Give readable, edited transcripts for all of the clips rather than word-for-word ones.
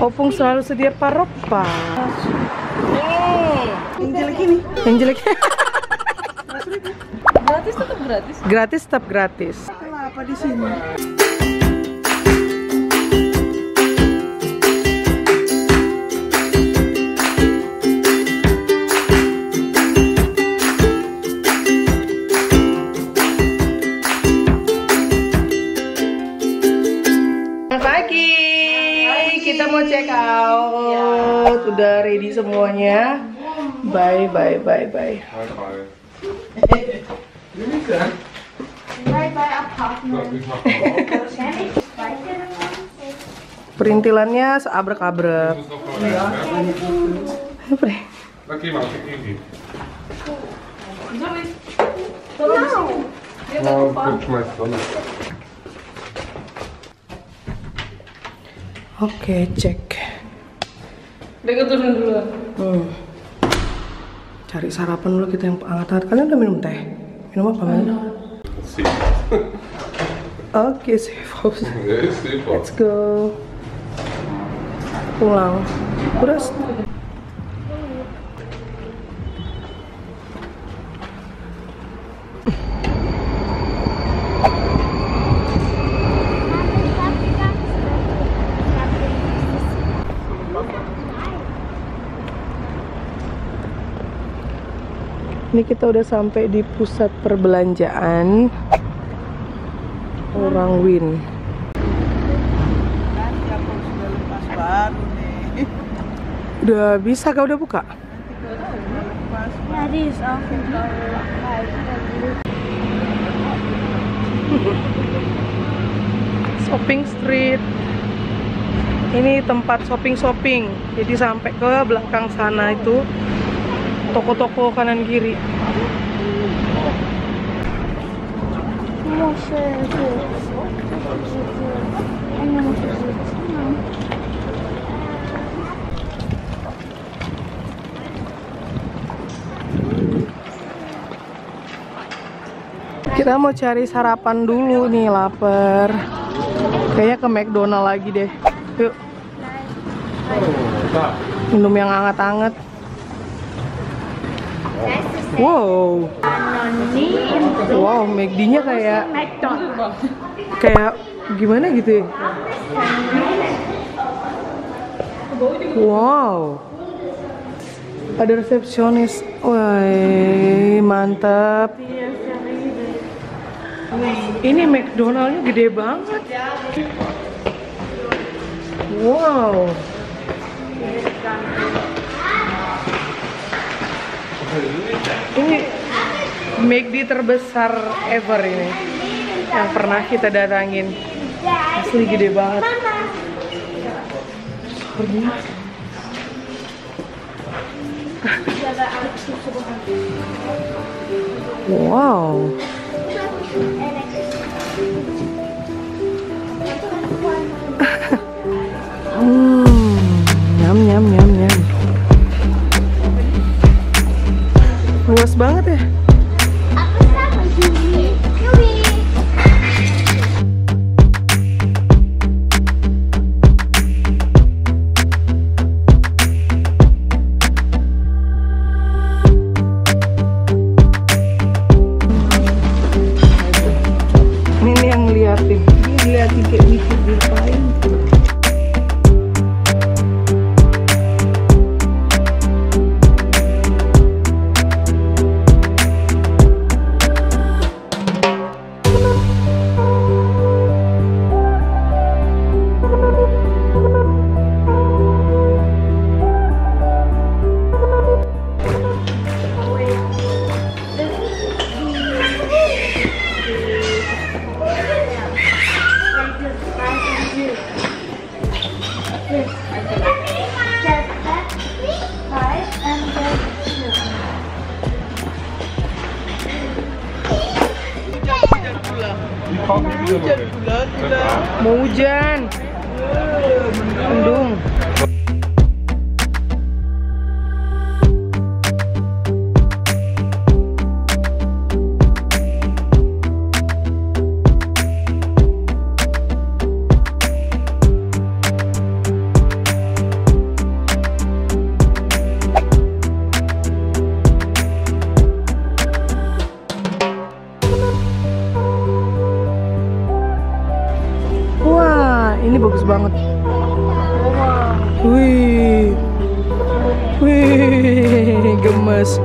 Opung selalu sedia paropa. Yang jelek ini. Yang jelek. Gratis tetap gratis. Gratis tetap gratis. Kenapa di sini? Kita mau check out, udah ready semuanya. Bye. Bye-bye apartment. Perintilannya seabrek-abrek. Lagi masuk ini. Oke, cek. Udah turun dulu. Cari sarapan dulu kita yang hangat-hangat. Kalian udah minum teh? Minum apa, Man? Sip. Oke, safe house. Sip. Let's go. Pulang. Udah. Ini kita udah sampai di pusat perbelanjaan Orang Win. Udah bisa kah? Udah buka? Shopping street. Ini tempat shopping. Jadi sampai ke belakang sana itu toko-toko kanan kiri. Kita mau cari sarapan dulu nih, lapar. Kayaknya ke McDonald lagi deh. Yuk. Minum yang hangat-hangat. Wow, McD-nya kayak gimana gitu ya? Wow, ada resepsionis. Wah, mantap. Ini McDonald-nya gede banget. Wow. Ini McD terbesar ever ini yang pernah kita datangin. Asli gede banget. Wow. Nyam. Luas banget ya. Ini yang ngeliatin kayak mikir diapain. Mau hujan. Mendung. Wih, wih, gemes.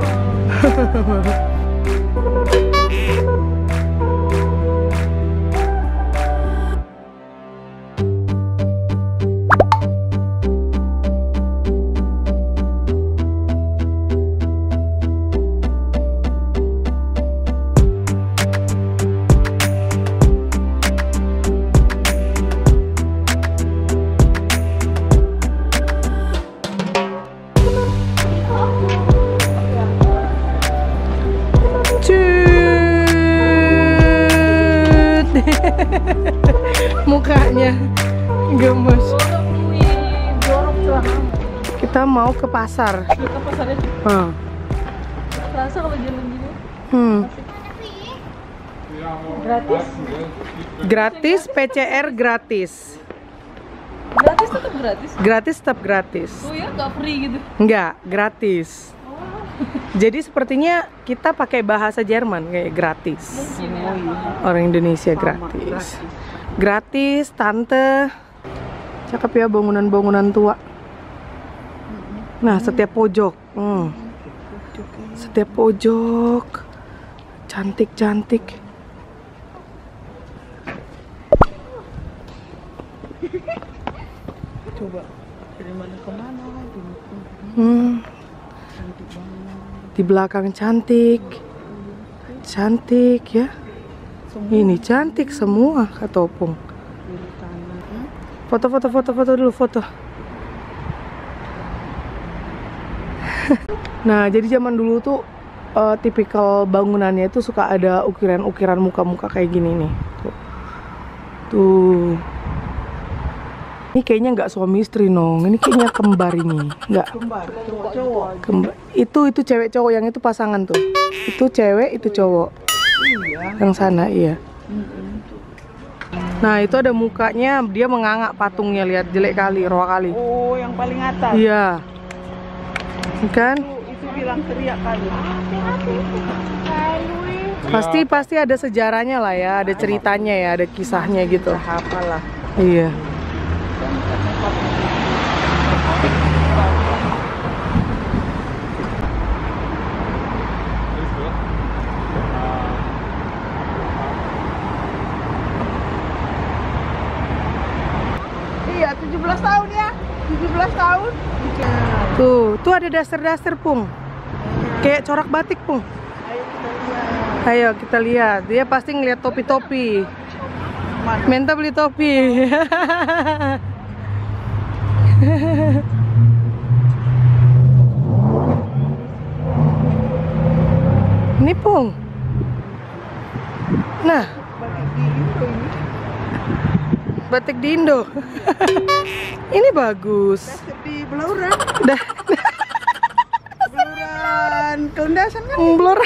Mukanya gemes. Kita mau ke pasar. Kita pasarnya rasa kalau jalan gini. Gratis? Gratis, PCR gratis. Gratis tetap gratis. Gratis tetap gratis. Oh ya, nggak free gitu. Enggak, gratis. Jadi sepertinya kita pakai bahasa Jerman kayak gratis. Mungkin ya. Orang Indonesia gratis. Gratis, tante. Cakep ya bangunan-bangunan tua. Nah, setiap pojok. Setiap pojok. Cantik-cantik. Coba dari mana ke mana? Di belakang cantik. Cantik ya. Ini cantik semua kata Opung. Foto dulu foto. Nah, jadi zaman dulu tuh tipikal bangunannya itu suka ada ukiran-ukiran muka-muka kayak gini nih. Tuh. Ini kayaknya nggak suami istri nong. Ini kayaknya kembar ini. Nggak. Cowok. Kembar. Itu cewek cowok, yang itu pasangan tuh. Itu cewek, itu cowok. Iya. Yang sana iya. Nah, itu ada mukanya, dia mengangak patungnya, lihat jelek kali, roa kali. Oh, yang paling atas. Iya. Kan? Itu bilang teriak kali. Pasti ada sejarahnya lah ya, ada ceritanya ya, ada kisahnya gitu. Apalah. Iya. Iya, 17 tahun ya. 17 tahun. Tuh ada dasar-dasar Pung. Kayak corak batik Pung. Ayo kita lihat. Dia pasti ngeliat topi-topi. Minta beli topi. Ini Pung. Nah, batik di Indo. Ini bagus. Di Blauran. Dah. Blauran. Keundasan kan? Blur.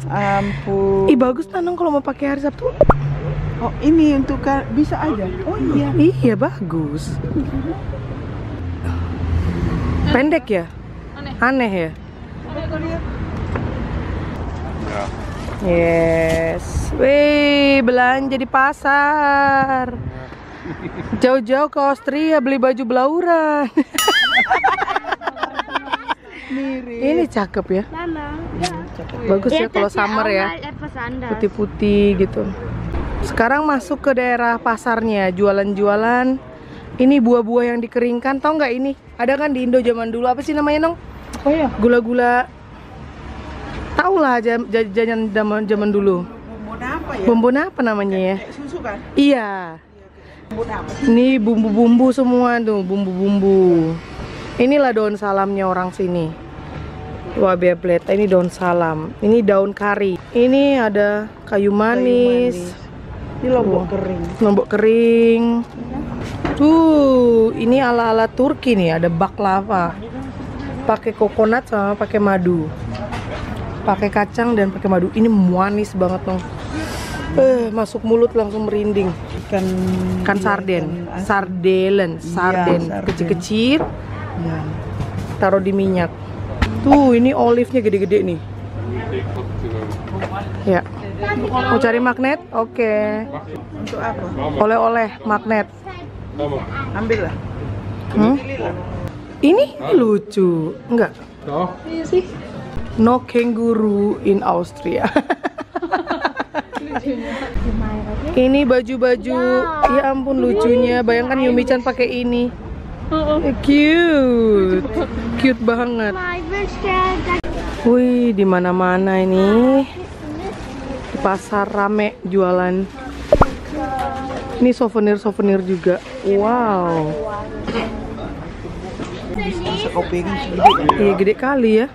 Ampun. Ih bagus Tanong kalau mau pakai hari Sabtu. Oh, ini untuk bisa aja. Oh iya. Iya bagus. Pendek ya? Aneh ya? Yes. Wih, belanja di pasar. Jauh-jauh ke Austria beli baju Blauran. Ini cakep ya. Bagus ya kalau summer ya. Putih-putih gitu. Sekarang masuk ke daerah pasarnya, jualan-jualan. Ini buah-buah yang dikeringkan, tau nggak ini? Ada kan di Indo zaman dulu, apa sih namanya Nong? Oh ya. Gula-gula. Tau lah jajan zaman dulu. Bombon apa ya? Bombon apa namanya ya? Kayak susu kan? Iya. Bombon apa? Ini bumbu-bumbu semua tuh, bumbu-bumbu. Inilah daun salamnya orang sini. Wah, bebleta, ini daun salam. Ini daun kari. Ini ada kayu manis. Ini lombok kering. Lombok kering. Tuh, ini ala-ala Turki nih, ada baklava. Pakai kokonat sama pakai madu. Pakai kacang dan pakai madu. Ini manis banget dong. Masuk mulut langsung merinding. Ikan sarden. Sardelen, sarden kecil-kecil. Ya. Taruh di minyak. Tuh, ini olive-nya gede-gede nih. Ya. Mau cari magnet? Oke. Untuk apa? Oleh-oleh magnet. Ambil lah. Ini lucu, enggak? No? Iya sih. No kangaroo in Austria. Ini baju-baju, ya ampun lucunya. Bayangkan Yumi-chan pakai ini. Cute, cute banget. Wih, di mana-mana ini. Di pasar rame jualan. Ini souvenir-souvenir juga. Wow. Iya, gede kali ya.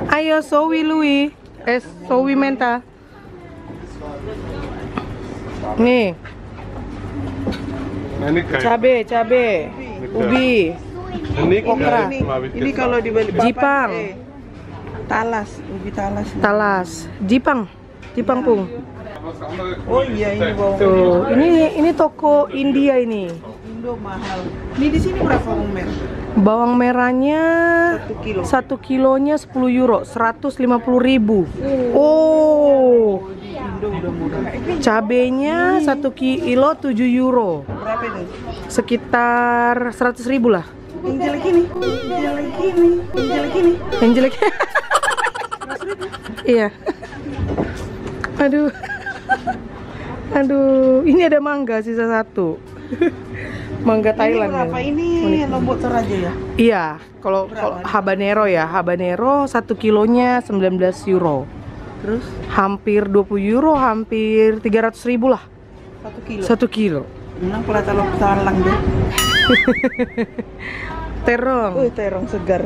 Ayo, Sowi Lui. Sowi Menta. Nih, Ini kayak cabe, ubi, okra. Ini kalau dibeli Jipang. talas, ubi talas. Talas, Jipang Pung. Oh iya ini bawang Tuh, ini toko India ini. Indo mahal. Ini di sini berapa bawang merah? Bawang merahnya 1 kilo. 1 kilonya 10 euro, 150.000. Oh, Indo udah murah. cabenya 1 kilo 7 euro. Berapa itu? Sekitar 100.000 lah. Yang jelek ini. Yang jelek ini. Yang jelek ini. Yang jelek. Iya. Aduh. Aduh, ini ada mangga sisa 1. Mangga Thailand. Ini berapa? ya. Ini Lombok Toraja ya? Iya, kalau habanero ya, habanero 1 kilonya 19 euro. Terus Hampir 20 euro, hampir 300.000 lah. 1 kilo. 1 kilo. Menang pelata lo talang deh. Terong. Terong segar.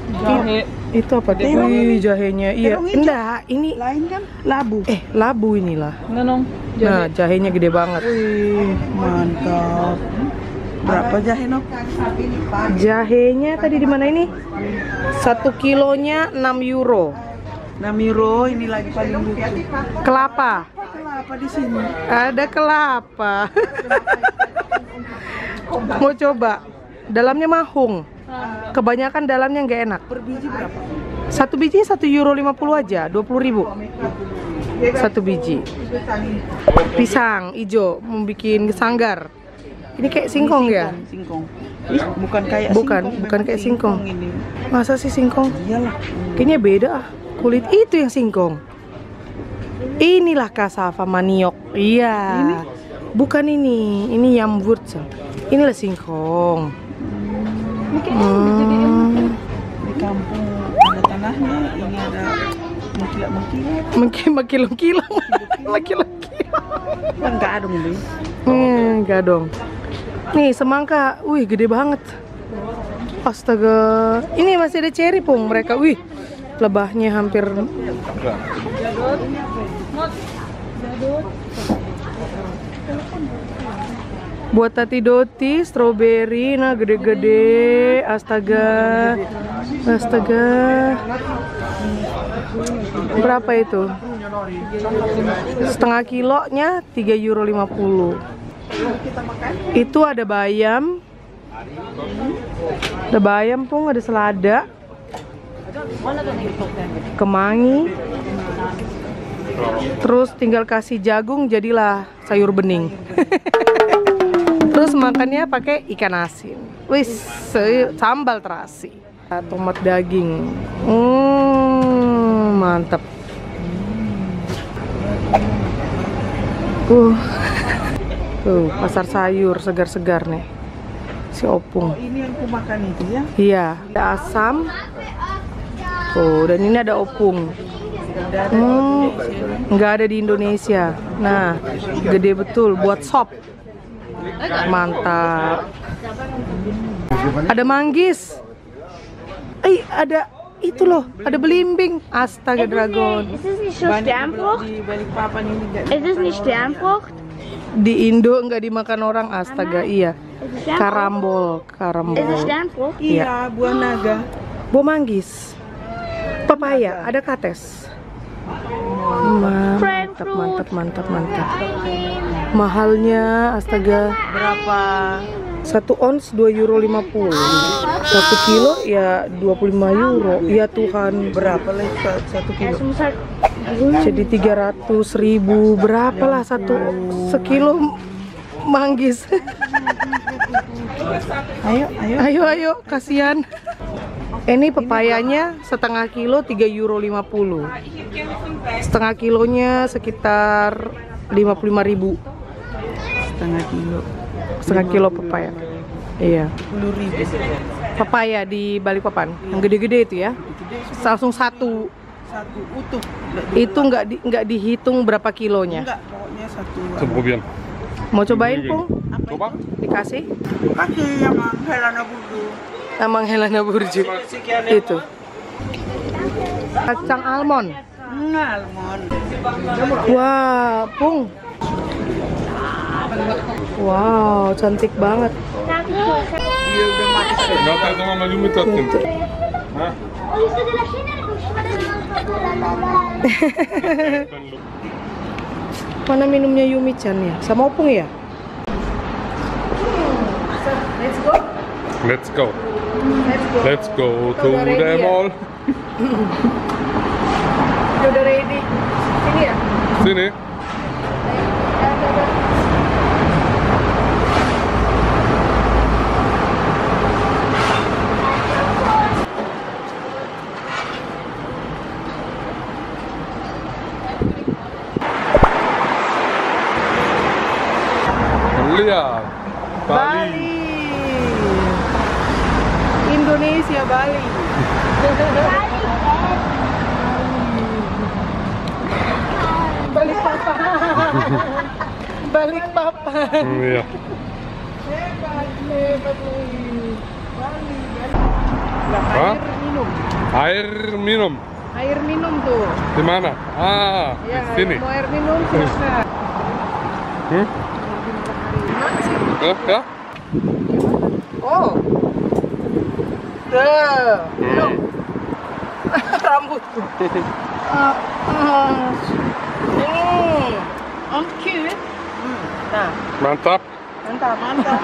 Jahe. Itu apa? Terong Wih, jahenya. Iya. Terong hijau. Enggak, ini Lain kan labu. labu inilah. Nenong. Nah, jahenya gede banget. Wih, mantap. Berapa jahe no? Jahenya tadi di mana ini? 1 kilonya 6 euro. 6 euro, ini lagi paling lucu. Kelapa. Kelapa di sini. Ada kelapa. Mau coba? Dalamnya mahung. Kebanyakan dalamnya nggak enak. Per biji berapa? 1 biji 1 euro 50 aja, 20.000. 1 biji. Pisang hijau, mau bikin sanggar. Ini kayak singkong ya? Singkong. Bukan kayak Bukan, singkong. bukan memang kayak singkong. ini. Masa sih singkong? Iyalah. Kayaknya beda ah. Kulit itu yang singkong. Inilah cassava maniok. Iya. Bukan ini yamwurzel. Inilah singkong. Di kampung ada tanahnya, ini ada mengkilat-mengkilat. Makilang-kilang. Kan gadung deh. Gadong. Nih semangka, wih gede banget. Astaga, ini masih ada cherry Pung mereka. Wih, lebahnya hampir. Buat Tati Doti, strawberry, nah gede-gede. Astaga, astaga. Berapa itu? Setengah kilonya 3,50 euro. Itu ada bayam. Ada bayam Pung, ada selada. Kemangi. Terus tinggal kasih jagung jadilah sayur bening. Terus makannya pakai ikan asin. Wis, sambal terasi. Tomat daging. Mantap. Tuh, pasar sayur segar-segar nih. Si Opung. Ini yang ku makan itu ya? Iya, ada asam. Tuh, dan ini ada opung. Nggak ada di Indonesia. Nah, gede betul buat sop. Mantap. Ada manggis. Ada itu loh, ada belimbing. Astaga dragon. Ist es nicht so Sternfrucht? Di Balikpapan ini enggak. Ist es nicht Sternfrucht? Di Indo nggak dimakan orang. Astaga, iya. Karambol, Ist es karambol. Sternfrucht? Iya, buah naga. Buah manggis. Papaya, ada kates. Mantap. Mahalnya, astaga. Berapa? 1 ons 2,50 euro. 1 kilo ya 25 euro. Ya Tuhan, Berapa lah 1 kilo? jadi 300.000. Berapalah sekilo Manggis. Ayo, kasihan. Ini pepayanya setengah kilo 3,50 €. Setengah kilonya sekitar 55.000. Setengah kilo pepaya. Iya. 10.000. Pepaya di Balikpapan yang gede-gede itu ya. Langsung satu utuh. itu nggak dihitung berapa kilonya. Enggak, pokoknya satu. Zum probieren. Mau cobain Pung? Coba. Dikasih Pakai yang Helena Burdu. Emang Helena Burju itu kacang almond. Almond. Wah Pung, wow cantik banget. Guarda come mamma gli metto attento. Mana minumnya Yumi-chan ya? Sama Opung ya? Let's go. Let's go. Let's go. Let's go to ready the ya? mall. Udah ready. Ini ya? Sini. Lihat. Bali. Indonesia, Bali. Balik papan. Balik papan. Iya. Hebat nih. Bali. Hah? Air minum. Air minum. Air minum tuh. Di mana? Ah, Ya, di sini. mau air minum silakan. Ya? Oh. Tuh. Minum. Rambutku. Oke. Nah, Mantap. mantap.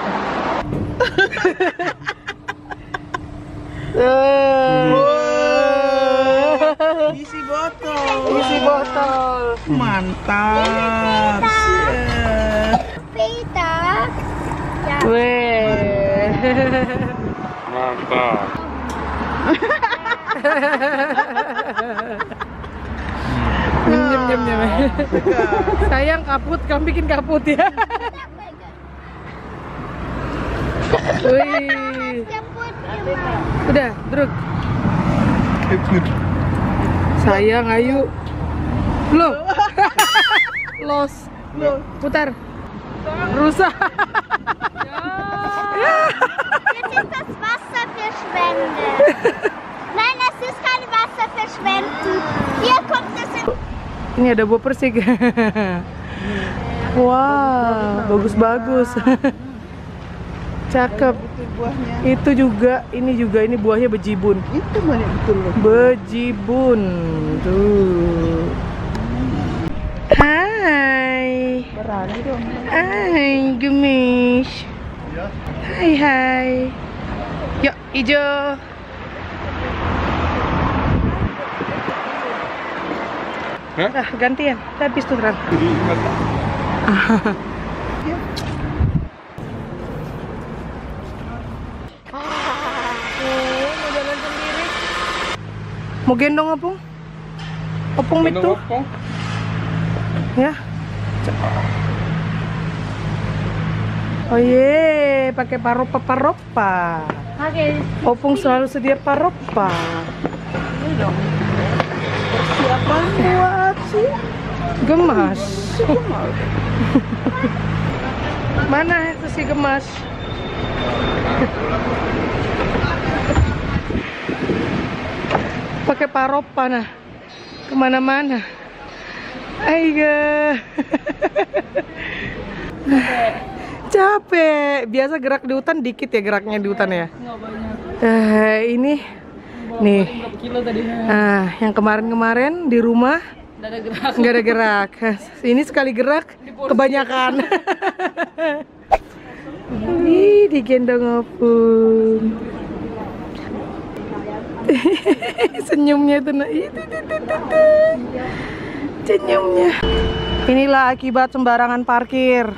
Isi botol. Isi botol. Mantap. Peter. Weh. Mantap. Nyem. Sayang kaput, kamu bikin kaput ya. Wih. Udah, druk. Sayang, ayo. Loh. Los. Putar. Rusak. Jetzt ist das Wasser verschwendet. Nein, das ist kein Wasser verschwenden. Hier kommt es in... Ini ada buah persik. Wah, bagus. Cakep. Buahnya. Itu juga, ini buahnya bejibun. Itu banyak betul loh. Bejibun. Tuh. Hai. Berani dong. Hai, gemis. Hai. Yuk, hijau. Hah? Nah, gantian. Habis tuh, Ran. Mau jalan sendiri. Mau gendong Opung? Opung itu? Ya. Oh ye, pakai paropa. Okay. Opung selalu sedia paropa. Siapa buat sih? Gemas. Mana itu si gemas? Pakai paropa nah, kemana-mana. Aiga. Capek. Biasa gerak di hutan dikit ya geraknya di hutan ya. Nggak banyak. Ini nih. Berapa kilo tadinya? Yang kemarin-kemarin di rumah Nggak ada gerak. nggak ada gerak. Ini sekali gerak kebanyakan. Ih, digendong Opung. Senyumnya itu nah. Senyumnya. Inilah akibat sembarangan parkir.